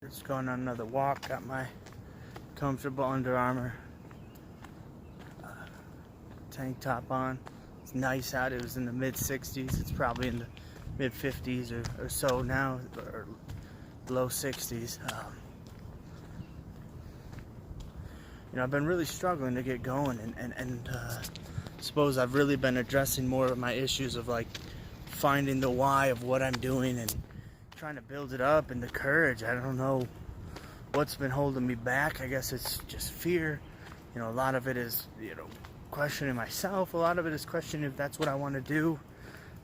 Just going on another walk. Got my comfortable Under Armour tank top on. It's nice out. It was in the mid 60s. It's probably in the mid 50s or so now, or low 60s. I've been really struggling to get going, and suppose I've really been addressing more of my issues of like finding the why of what I'm doing and trying to build it up and the courage. I don't know what's been holding me back. I guess it's just fear. A lot of it is, questioning myself. A lot of it is questioning if that's what I want to do.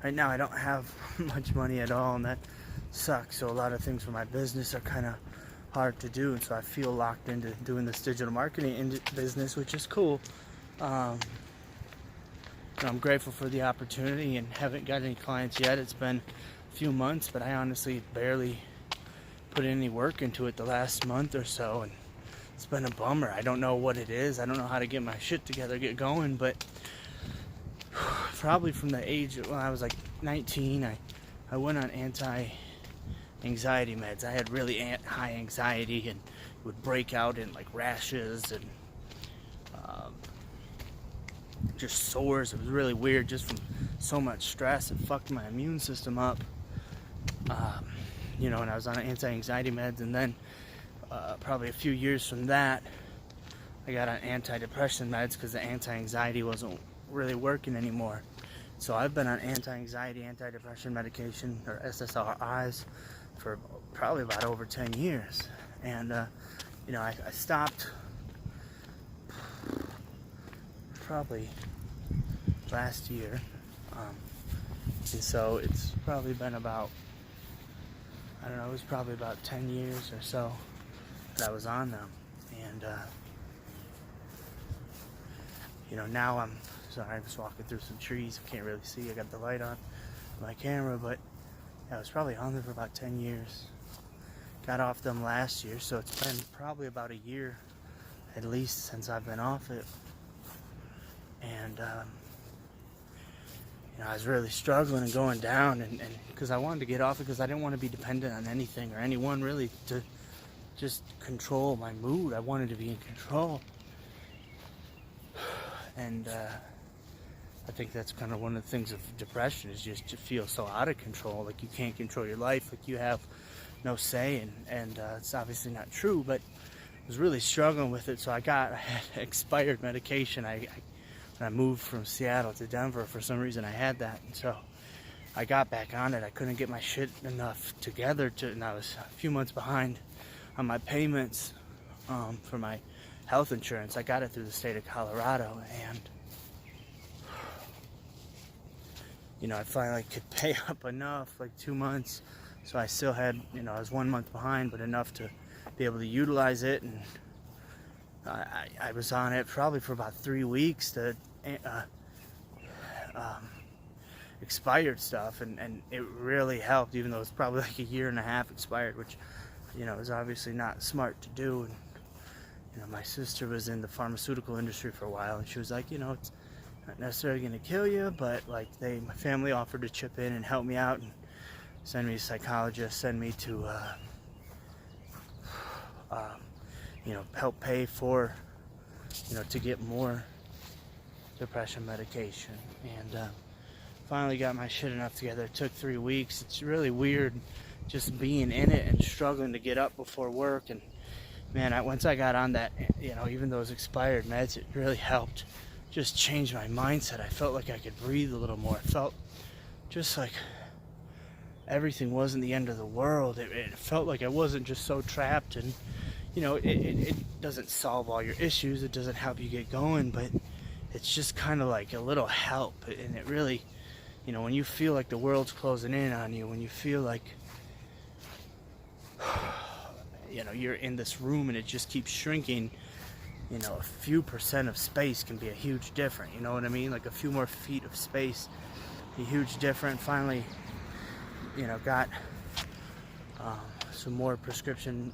Right now I don't have much money at all, and that sucks. So a lot of things for my business are kind of hard to do, and so I feel locked into doing this digital marketing business, which is cool. I'm grateful for the opportunity and haven't got any clients yet. It's been a few months, but I honestly barely put any work into it the last month or so, and it's been a bummer. I don't know what it is. I don't know how to get my shit together, get going, but probably from the age when I was like 19, I went on anti-anxiety meds. I had really high anxiety and would break out in like rashes and just sores. It was really weird just from so much stress. It fucked my immune system up. And I was on anti-anxiety meds, and then probably a few years from that I got on antidepressant meds because the anti-anxiety wasn't really working anymore. So I've been on anti-anxiety, antidepressant medication, or SSRIs, for probably about over 10 years. And I stopped probably last year, and so it's probably been about, it was probably about 10 years or so that I was on them. And now I'm sorry, I'm just walking through some trees. I can't really see. I got the light on my camera, but I was probably on there for about 10 years. Got off them last year, so it's been probably about a year at least since I've been off it. And I was really struggling and going down, and because I wanted to get off it because I didn't want to be dependent on anything or anyone really to just control my mood. I wanted to be in control. And I think that's kind of one of the things of depression, is just to feel so out of control, like you can't control your life, like you have no say, and it's obviously not true, but I was really struggling with it. So I had expired medication. When I moved from Seattle to Denver, for some reason I had that, and so I got back on it. I couldn't get my shit enough together and I was a few months behind on my payments for my health insurance. I got it through the state of Colorado, and I finally could pay up enough, like 2 months, so I still had, I was 1 month behind, but enough to be able to utilize it. And I was on it probably for about 3 weeks, to expired stuff, and it really helped, even though it's probably like a year and a half expired, which is obviously not smart to do. And my sister was in the pharmaceutical industry for a while, and she was like, it's not necessarily going to kill you, but like my family offered to chip in and help me out and send me to a psychologist, send me to help pay for to get more depression medication. And finally got my shit enough together. It took 3 weeks. It's really weird just being in it and struggling to get up before work. And man, once I got on that, even those expired meds, it really helped just change my mindset. I felt like I could breathe a little more. It felt just like everything wasn't the end of the world. It felt like I wasn't just so trapped. And it doesn't solve all your issues, it doesn't help you get going, but it's just kind of like a little help. And it really, when you feel like the world's closing in on you, when you feel like you're in this room and it just keeps shrinking, a few percent of space can be a huge difference. You know what I mean? Like a few more feet of space, a huge difference. Finally, got some more prescription,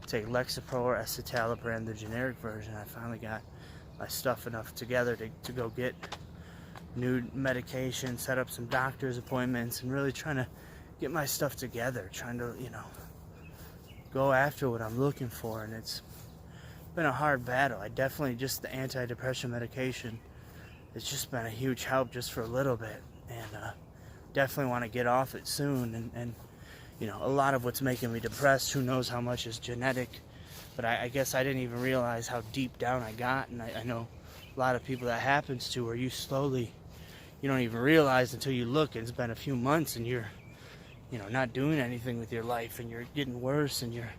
take Lexapro or escitalopram, the generic version. I finally got my stuff enough together to go get new medication, set up some doctor's appointments, and really trying to get my stuff together, trying to, go after what I'm looking for. And it's been a hard battle. I definitely, just the antidepressant medication, it's just been a huge help just for a little bit. And definitely want to get off it soon. And a lot of what's making me depressed, who knows how much is genetic. But I guess I didn't even realize how deep down I got. And I know a lot of people that happens to, where you don't even realize until you look, and it's been a few months and you're not doing anything with your life, and you're getting worse, and you're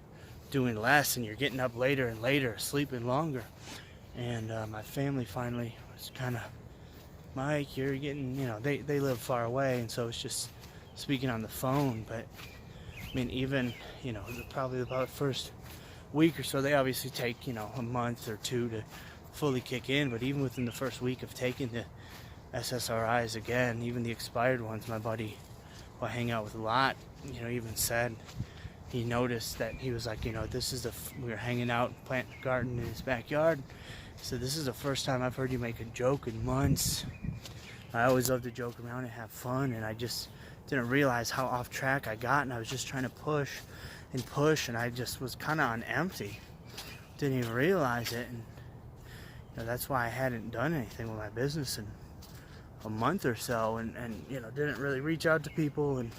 doing less, and you're getting up later and later, sleeping longer. And my family finally was kind of, Mike, you're getting, they live far away, and so it's just speaking on the phone. But I mean, even, probably about the first week or so, they obviously take, a month or two to fully kick in. But even within the first week of taking the SSRIs again, even the expired ones, my buddy who I hang out with a lot, even said he noticed that he was like, we were hanging out, planting a garden in his backyard. He said, this is the first time I've heard you make a joke in months. I always love to joke around and have fun, and I just didn't realize how off track I got, and I was just trying to push, and I just was kind of on empty. Didn't even realize it, and that's why I hadn't done anything with my business in a month or so, and didn't really reach out to people, and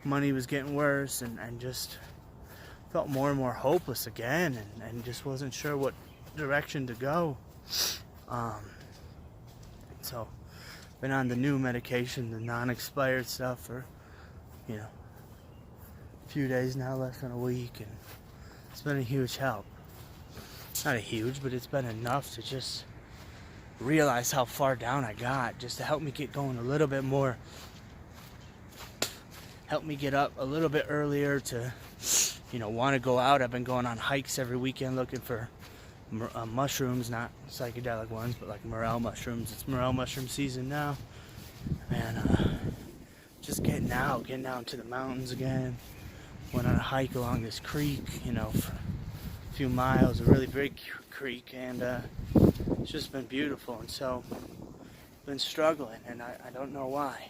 money was getting worse, and just felt more and more hopeless again, and just wasn't sure what direction to go. So been on the new medication, the non-expired stuff, for a few days now, less than a week, and it's been a huge help. Not a huge, but it's been enough to just realize how far down I got, just to help me get going a little bit more, help me get up a little bit earlier to want to go out. I've been going on hikes every weekend looking for mushrooms, not psychedelic ones, but like morel mushrooms. It's morel mushroom season now, and just getting out into the mountains again. Went on a hike along this creek, for a few miles, a really big creek, and it's just been beautiful. And so been struggling, and I don't know why,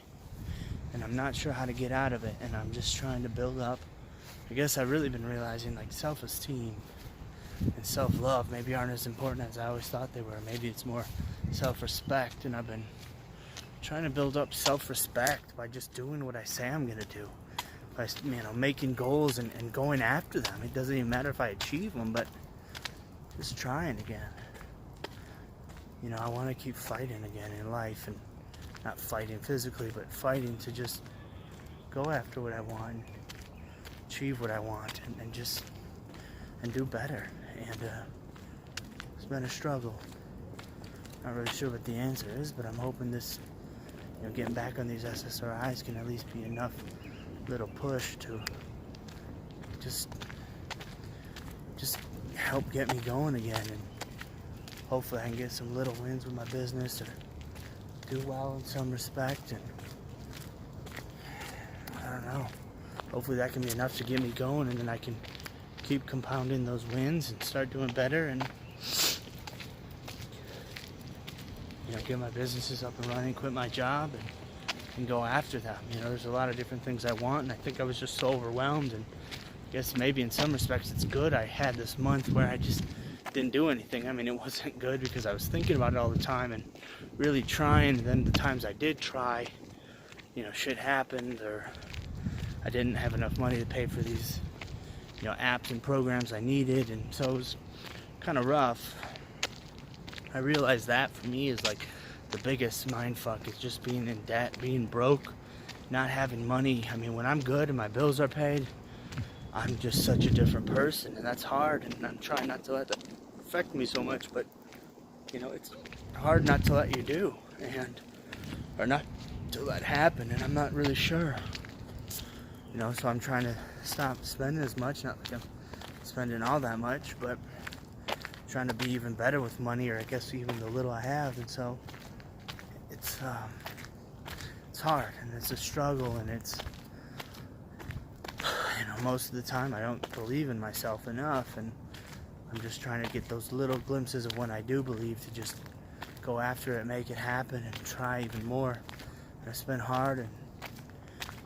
and I'm not sure how to get out of it, and I'm just trying to build up. I guess I've really been realizing, like, self-esteem and self-love maybe aren't as important as I always thought they were. Maybe it's more self-respect, and I've been trying to build up self-respect by just doing what I say I'm gonna do, by making goals and going after them. It doesn't even matter if I achieve them, but just trying again. I want to keep fighting again in life, and not fighting physically, but fighting to just go after what I want, achieve what I want, and do better. And it's been a struggle. Not really sure what the answer is, but I'm hoping this, getting back on these SSRIs can at least be enough little push to just help get me going again, and hopefully I can get some little wins with my business, or do well in some respect, and I don't know. Hopefully that can be enough to get me going, and then I can keep compounding those wins and start doing better, and get my businesses up and running, quit my job, and go after them. There's a lot of different things I want, and I think I was just so overwhelmed, and I guess maybe in some respects it's good I had this month where I just didn't do anything. I mean, it wasn't good because I was thinking about it all the time and really trying, and then the times I did try, shit happened, or I didn't have enough money to pay for these, apps and programs I needed, and so it was kind of rough. I realized that for me is like the biggest mind fuck, is just being in debt, being broke, not having money. I mean, when I'm good and my bills are paid, I'm just such a different person, and that's hard, and I'm trying not to let that affect me so much, but it's hard not to let you do, or not to let happen, and I'm not really sure, so I'm trying to stop spending as much, not like I'm spending all that much, but trying to be even better with money, or I guess even the little I have, and so it's hard, and it's a struggle, and it's, most of the time I don't believe in myself enough, and I'm just trying to get those little glimpses of when I do believe, to just go after it, make it happen, and try even more. And it's been hard, and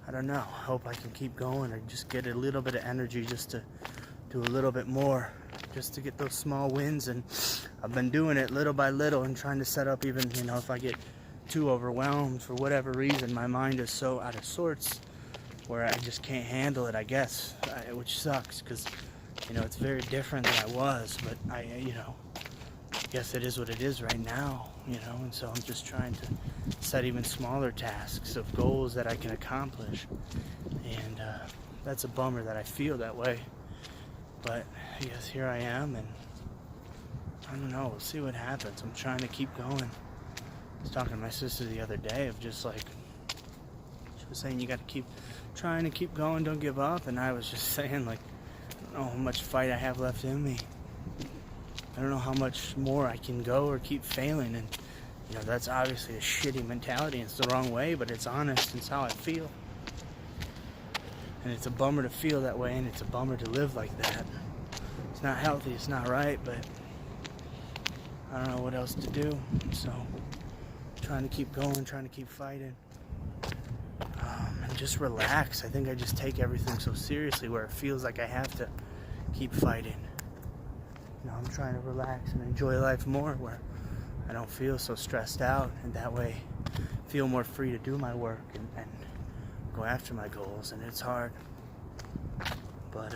I don't know, I hope I can keep going, or just get a little bit of energy just to do a little bit more just to get those small wins. And I've been doing it little by little and trying to set up, even, you know, if I get too overwhelmed for whatever reason, my mind is so out of sorts where I just can't handle it, I guess, which sucks, because, you know, it's very different than I was, but you know, I guess it is what it is right now, you know. And so I'm just trying to set even smaller tasks of goals that I can accomplish. And that's a bummer that I feel that way, but I guess here I am, and I don't know, we'll see what happens. I'm trying to keep going. I was talking to my sister the other day of just like, she was saying you got to keep trying to keep going, don't give up. And I was just saying, like, I don't know how much fight I have left in me. I don't know how much more I can go or keep failing. And, you know, that's obviously a shitty mentality. It's the wrong way, but it's honest. It's how I feel. And it's a bummer to feel that way, and it's a bummer to live like that. It's not healthy, it's not right, but I don't know what else to do. So, trying to keep going, trying to keep fighting. And just relax. I think I just take everything so seriously where it feels like I have to keep fighting. You know, I'm trying to relax and enjoy life more, where I don't feel so stressed out, and that way feel more free to do my work and go after my goals. And it's hard, but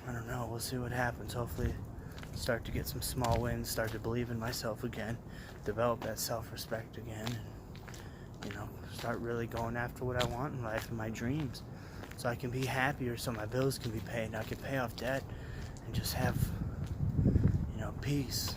I don't know, we'll see what happens. Hopefully start to get some small wins, start to believe in myself again, develop that self-respect again, and, you know, start really going after what I want in life and my dreams, so I can be happier, so my bills can be paid, and I can pay off debt and just have, you know, peace.